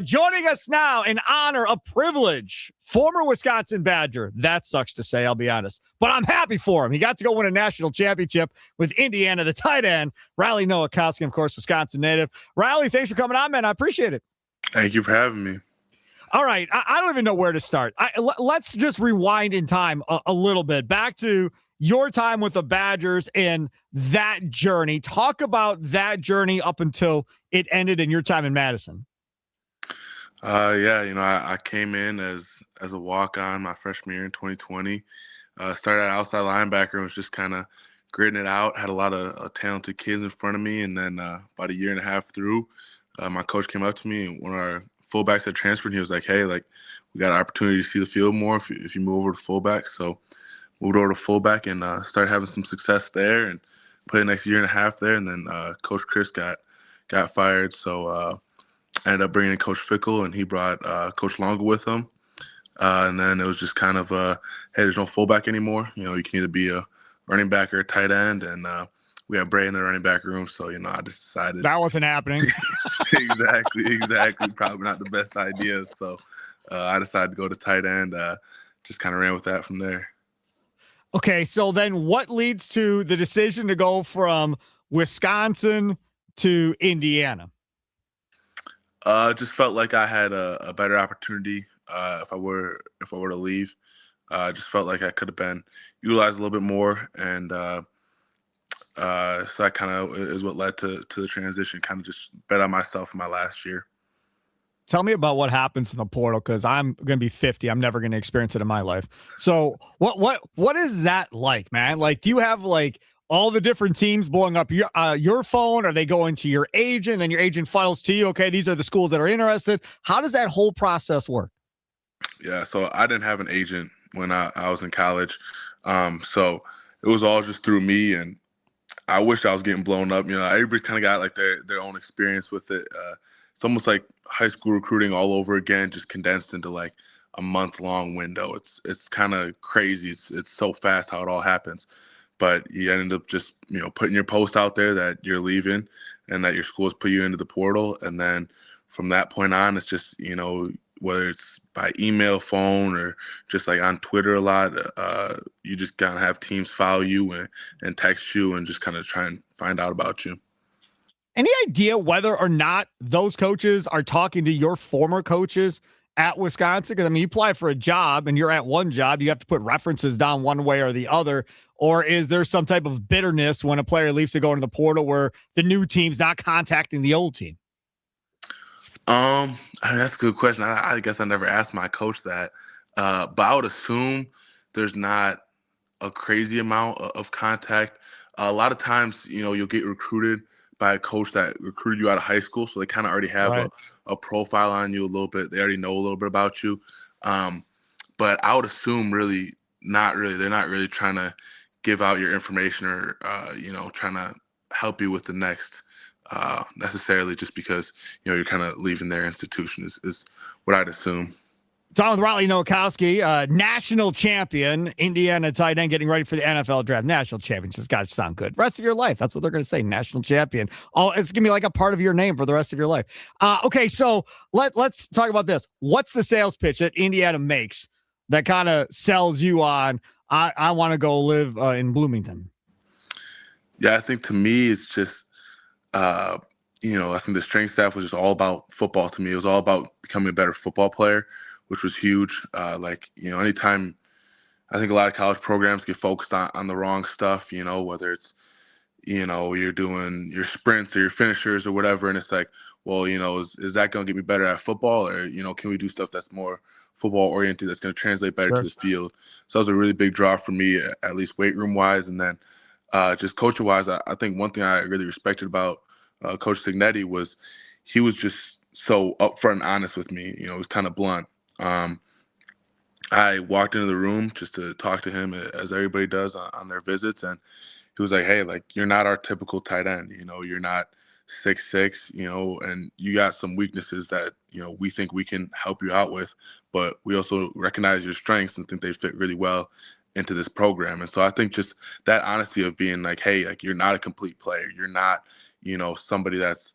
Joining us now, in honor, a privilege, former Wisconsin Badger. That sucks to say, I'll be honest. But I'm happy for him. He got to go win a national championship with Indiana, the tight end. Riley Nowakowski, of course, Wisconsin native. Riley, thanks for coming on, man. I appreciate it. Thank you for having me. All right. I don't even know where to start. Let's just rewind in time a little bit. Back to your time with the Badgers and that journey. Talk about that journey up until it ended in your time in Madison. I came in as a walk-on my freshman year in 2020. Started at outside linebacker and was just kind of gritting it out. Had a lot of talented kids in front of me, and then about a year and a half through, my coach came up to me, and one of our fullbacks had transferred, and he was like, "Hey, like, we got an opportunity to see the field more if you move over to fullback." So moved over to fullback and started having some success there, and played the next year and a half there. And then Coach Chris got fired, so I ended up bringing in Coach Fickle, and he brought Coach Longo with him. And then it was just kind of, hey, there's no fullback anymore. You know, you can either be a running back or a tight end. And we had Bray in the running back room. So, I just decided. That wasn't happening. Exactly. Probably not the best idea. So I decided to go to tight end. Just kind of ran with that from there. Okay, so then what leads to the decision to go from Wisconsin to Indiana? Just felt like I had a better opportunity if I were to leave. Just felt like I could have been utilized a little bit more, and so that kind of is what led to the transition. Kind of just bet on myself in my last year. Tell me about what happens in the portal, because I'm going to be 50. I'm never going to experience it in my life. So what is that like, man? Like, do you have like all the different teams blowing up your phone? Are they going to your agent? Then your agent funnels to you. Okay, these are the schools that are interested. How does that whole process work? Yeah, so I didn't have an agent when I was in college. So it was all just through me, and I wish I was getting blown up. Everybody's kind of got like their own experience with it. It's almost like high school recruiting all over again, just condensed into like a month-long window. It's kind of crazy. It's so fast how it all happens. But you end up just, putting your post out there that you're leaving and that your school has put you into the portal. And then from that point on, it's just, whether it's by email, phone, or just like on Twitter a lot, you just kind of have teams follow you and text you and just kind of try and find out about you. Any idea whether or not those coaches are talking to your former coaches at Wisconsin? Because, you apply for a job and you're at one job, you have to put references down one way or the other. Or is there some type of bitterness when a player leaves to go into the portal where the new team's not contacting the old team? That's a good question. I guess I never asked my coach that. But I would assume there's not a crazy amount of contact. A lot of times, you'll get recruited by a coach that recruited you out of high school, so they kind of already have right. a profile on you a little bit. They already know a little bit about you. But I would assume really not really. They're not really trying to give out your information or, trying to help you with the next necessarily just because, you're kind of leaving their institution is what I'd assume. Talking with Riley Nowakowski, national champion, Indiana tight end, getting ready for the NFL draft. National champion, just got to sound good. Rest of your life, that's what they're going to say, national champion. Oh, it's going to be like a part of your name for the rest of your life. Okay, so let's talk about this. What's the sales pitch that Indiana makes that kind of sells you on, I want to go live in Bloomington? Yeah, I think to me, it's just, I think the strength staff was just all about football to me. It was all about becoming a better football player, which was huge. Anytime I think a lot of college programs get focused on the wrong stuff, whether it's, you're doing your sprints or your finishers or whatever. And it's like, well, is that going to get me better at football? Or, can we do stuff that's more football oriented that's going to translate better to the field? So that was a really big draw for me, at least weight room wise. And then just coaching wise, I think one thing I really respected about Coach Signetti was he was just so upfront and honest with me. He was kind of blunt. I walked into the room just to talk to him, as everybody does on their visits, and he was like, "Hey, like, you're not our typical tight end. You're not 6'6", and you got some weaknesses that we think we can help you out with, but we also recognize your strengths and think they fit really well into this program." And so I think just that honesty of being like, "Hey, like, you're not a complete player. You're not, somebody that's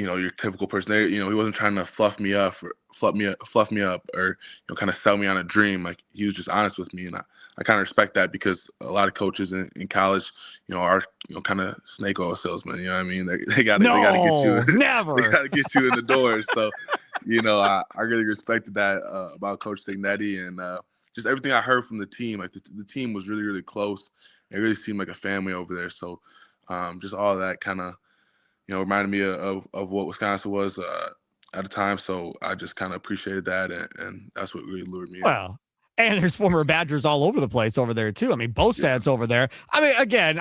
your typical person. There, he wasn't trying to fluff me up, or kind of sell me on a dream. Like, he was just honest with me, and I kind of respect that, because a lot of coaches in college, are kind of snake oil salesmen. You know what I mean? They gotta get you. No, They never. gotta get you in the door. So, I really respected that about Coach Signetti, and just everything I heard from the team. Like, the team was really, really close. It really seemed like a family over there. So, just all that kind of reminded me of what Wisconsin was at the time. So I just kind of appreciated that, and that's what really lured me in. Well, and there's former Badgers all over the place over there too. I mean, Yeah, Bostad's over there. I mean, again,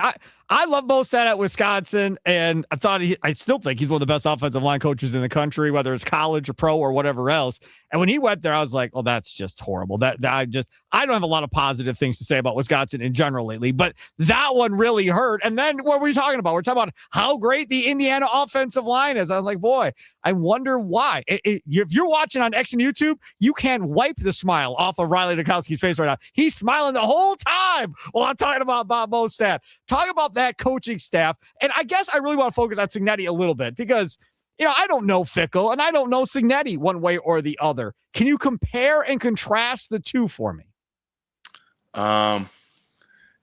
I love Bostad at Wisconsin, and I still think he's one of the best offensive line coaches in the country, whether it's college or pro or whatever else. And when he went there, I was like, "Oh, that's just horrible." That I don't have a lot of positive things to say about Wisconsin in general lately, but that one really hurt. And then what were we talking about? We're talking about how great the Indiana offensive line is. I was like, boy, I wonder why. If you're watching on X and YouTube, you can't wipe the smile off of Riley Nowakowski's face right now. He's smiling the whole time while I'm talking about Bob Mostad. Talk about that coaching staff. And I guess I really want to focus on Signetti a little bit, because I don't know Fickle and I don't know Signetti one way or the other. Can you compare and contrast the two for me?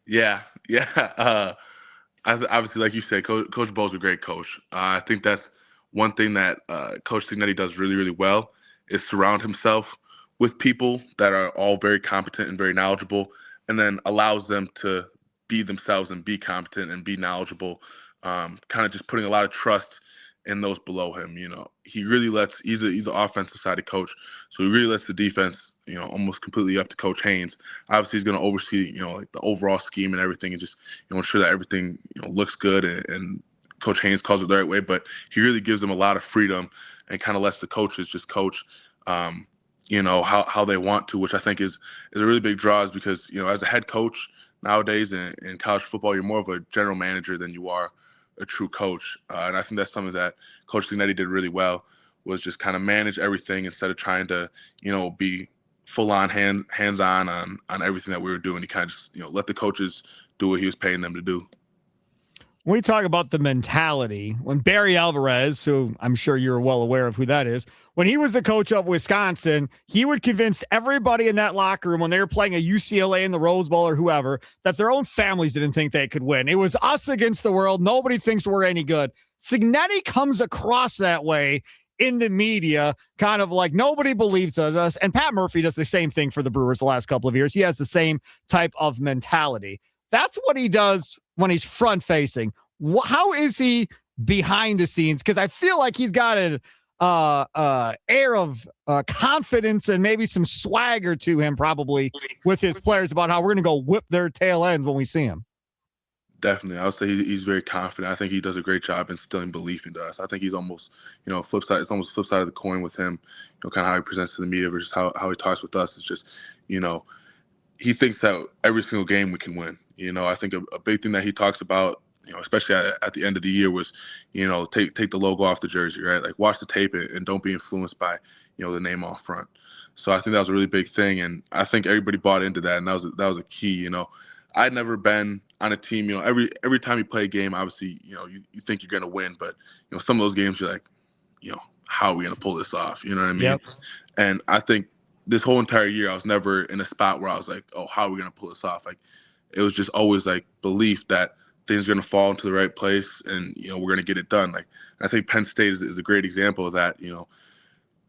yeah, yeah. Obviously, like you said, Coach Bo's a great coach. I think that's one thing that Coach Signetti does really, really well, is surround himself with people that are all very competent and very knowledgeable, and then allows them to be themselves and be competent and be knowledgeable. Kind of just putting a lot of trust in those below him. He really lets. He's an offensive sided coach, so he really lets the defense, almost completely up to Coach Haynes. Obviously, he's going to oversee, like the overall scheme and everything, and just ensure that everything looks good, and Coach Haynes calls it the right way. But he really gives them a lot of freedom, and kind of lets the coaches just coach. How they want to, which I think is a really big draw, is because as a head coach nowadays in college football, you're more of a general manager than you are a true coach, and I think that's something that Coach Signetti did really well, was just kind of manage everything instead of trying to be full on hands on everything that we were doing. He kind of just let the coaches do what he was paying them to do. When we talk about the mentality, when Barry Alvarez, who I'm sure you're well aware of who that is, when he was the coach of Wisconsin, he would convince everybody in that locker room when they were playing a UCLA in the Rose Bowl or whoever, that their own families didn't think they could win. It was us against the world. Nobody thinks we're any good. Signetti comes across that way in the media, kind of like nobody believes in us. And Pat Murphy does the same thing for the Brewers the last couple of years. He has the same type of mentality. That's what he does when he's front facing. How is he behind the scenes? Because I feel like he's got an air of confidence and maybe some swagger to him, probably with his players, about how we're going to go whip their tail ends when we see him. Definitely. I would say he's very confident. I think he does a great job instilling belief into us. I think he's almost, flip side. It's almost flip side of the coin with him, kind of how he presents to the media versus how he talks with us. It's just, he thinks that every single game we can win. I think a big thing that he talks about, especially at the end of the year, was, take the logo off the jersey, right? Like, watch the tape and don't be influenced by, the name off front. So I think that was a really big thing, and I think everybody bought into that, and that was a key. I'd never been on a team. Every time you play a game, obviously, you think you're gonna win, but some of those games you're like, how are we gonna pull this off? You know what I mean? Yep. And I think this whole entire year, I was never in a spot where I was like, oh, how are we gonna pull this off? Like, it was just always like belief that things are gonna fall into the right place, and we're gonna get it done. Like, I think Penn State is a great example of that.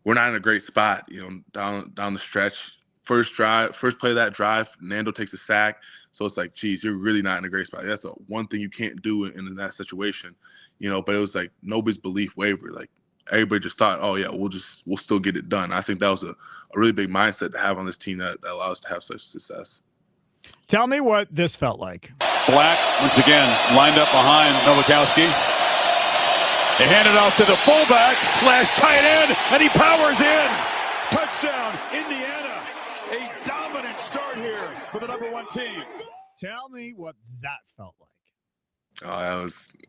We're not in a great spot. Down the stretch. First play of that drive, Nando takes a sack. So it's like, geez, you're really not in a great spot. That's the one thing you can't do in that situation, But it was like nobody's belief wavered. Like, everybody just thought, oh yeah, we'll still get it done. I think that was a really big mindset to have on this team that allows us to have such success. Tell me what this felt like. Black once again lined up behind Nowakowski. They hand it off to the fullback / tight end, and he powers in. Touchdown, Indiana. A dominant start here for the #1 team. Tell me what that felt like. Oh,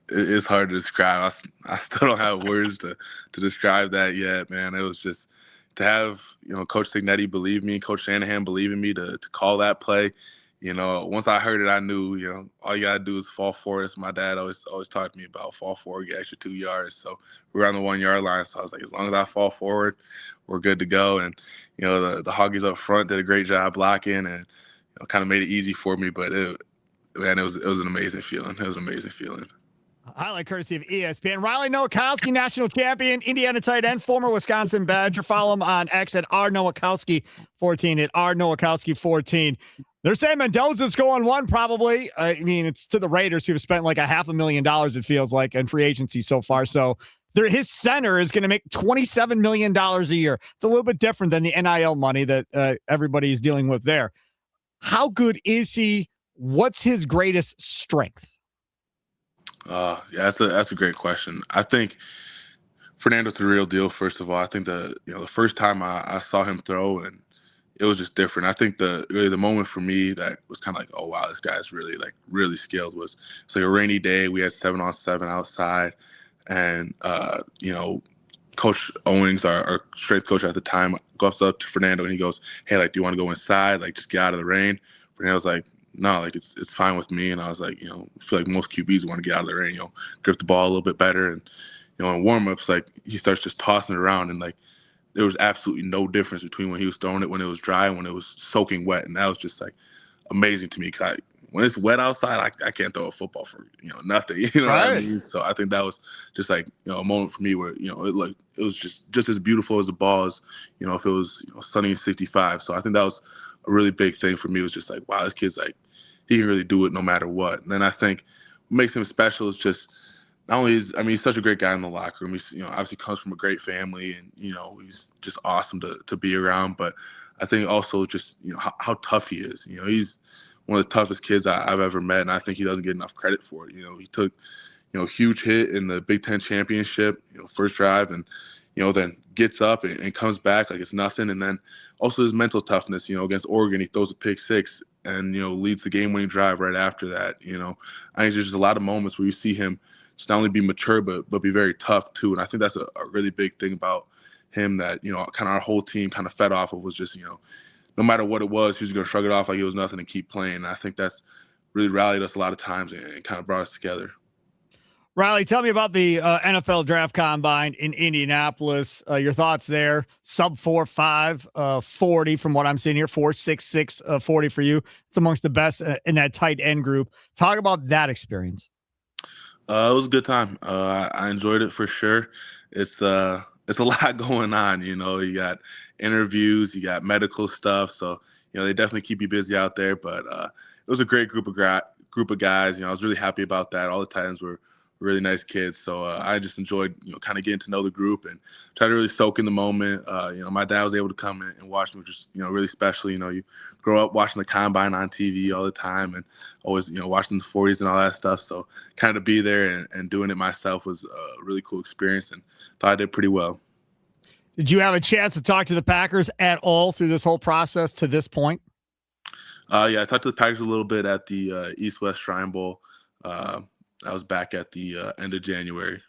it's hard to describe. I still don't have words to describe that yet, man. It was just to have, Coach Signetti believe me, Coach Shanahan believe in me to call that play. once I heard it, I knew, all you gotta do is fall forward. As my dad always talked to me about, fall forward, get extra 2 yards. So we were on the 1 yard line. So I was like, as long as I fall forward, we're good to go. And the Hoggies up front did a great job blocking, and kind of made it easy for me. But it was an amazing feeling. It was an amazing feeling. Highlight courtesy of ESPN. Riley Nowakowski, national champion, Indiana tight end, former Wisconsin Badger. Follow him on X at @RNowakowski14, at @RNowakowski14. They're saying Mendoza's going one, probably. I mean, it's to the Raiders, who have spent like $500,000, it feels like, in free agency so far. So his center is going to make $27 million a year. It's a little bit different than the NIL money that everybody is dealing with there. How good is he? What's his greatest strength? Yeah, that's a great question. I think Fernando's the real deal. First of all, I think the first time I saw him throw, and it was just different. I think the moment for me that was kind of like, oh wow, this guy's really skilled, was it's like a rainy day. We had 7-on-7 outside, and Coach Owings, our strength coach at the time, goes up to Fernando and he goes, "Hey, do you want to go inside? Just get out of the rain." Fernando's like, "No, it's fine with me." And I was like, I feel like most QBs want to get out of the rain, grip the ball a little bit better. And in warm-ups, he starts just tossing it around, and there was absolutely no difference between when he was throwing it when it was dry and when it was soaking wet. And that was just amazing to me, because when it's wet outside, I can't throw a football for nothing. You know Right. what I mean? So I think that was just a moment for me where it was just as beautiful as the ball as if it was sunny and 65. So I think that was a really big thing for me. It was just wow, this kid's he can really do it no matter what. And then I think what makes him special is just not only he's such a great guy in the locker room. He's obviously comes from a great family, and he's just awesome to be around. But I think also just how tough he is. He's one of the toughest kids I've ever met, and I think he doesn't get enough credit for it. He took a huge hit in the Big Ten championship, first drive, and then gets up and comes back like it's nothing. And then also his mental toughness. Against Oregon, he throws a pick six and leads the game-winning drive right after that. I think there's just a lot of moments where you see him just not only be mature but be very tough too. And I think that's a really big thing about him that kind of our whole team kind of fed off of, was just no matter what it was, he was going to shrug it off like it was nothing and keep playing. And I think that's really rallied us a lot of times and kind of brought us together. Riley, tell me about the NFL Draft Combine in Indianapolis. Your thoughts there. Sub 4.5 40 from what I'm seeing here. 4.66 40 for you. It's amongst the best in that tight end group. Talk about that experience. It was a good time. I enjoyed it for sure. It's a lot going on. You got interviews, you got medical stuff. So they definitely keep you busy out there. But it was a great group of guys. I was really happy about that. All the tight ends were really nice kids. So I just enjoyed, kind of getting to know the group and try to really soak in the moment. My dad was able to come in and watch me, which is, really special. You grow up watching the combine on TV all the time and always, watching the 40s and all that stuff. So kind of be there and doing it myself was a really cool experience, and thought I did pretty well. Did you have a chance to talk to the Packers at all through this whole process to this point? Yeah, I talked to the Packers a little bit at the East-West Shrine Bowl. I was back at the end of January.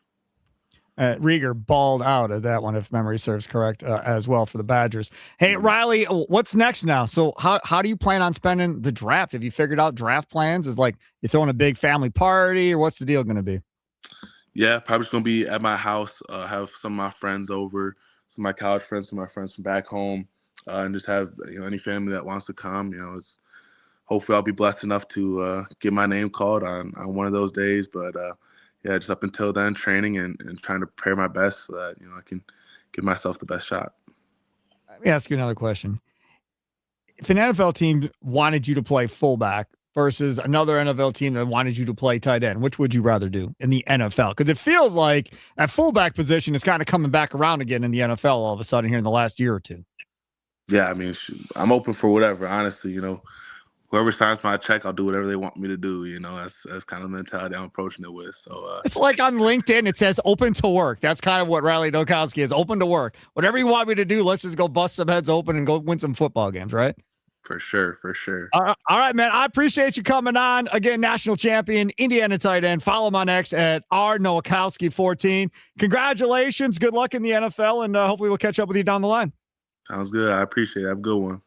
Rieger balled out at that one, if memory serves correct, as well for the Badgers. Hey, Riley, what's next now? So how do you plan on spending the draft? Have you figured out draft plans? Is you throwing a big family party, or what's the deal going to be? Yeah, probably just going to be at my house, have some of my friends over, some of my college friends, some of my friends from back home, and just have any family that wants to come. Hopefully I'll be blessed enough to get my name called on one of those days. But yeah, just up until then, training and trying to prepare my best so that I can give myself the best shot. Let me ask you another question. If an NFL team wanted you to play fullback versus another NFL team that wanted you to play tight end, which would you rather do in the NFL? Because it feels like that fullback position is kind of coming back around again in the NFL all of a sudden here in the last year or two. Yeah, I mean, I'm open for whatever, honestly. Whoever signs my check, I'll do whatever they want me to do. That's kind of the mentality I'm approaching it with. So it's like on LinkedIn, it says open to work. That's kind of what Riley Nowakowski is, open to work. Whatever you want me to do, let's just go bust some heads open and go win some football games, right? For sure. All right, man. I appreciate you coming on. Again, national champion, Indiana tight end. Follow him on X at @RNowakowski14. Congratulations. Good luck in the NFL, and hopefully we'll catch up with you down the line. Sounds good. I appreciate it. Have a good one.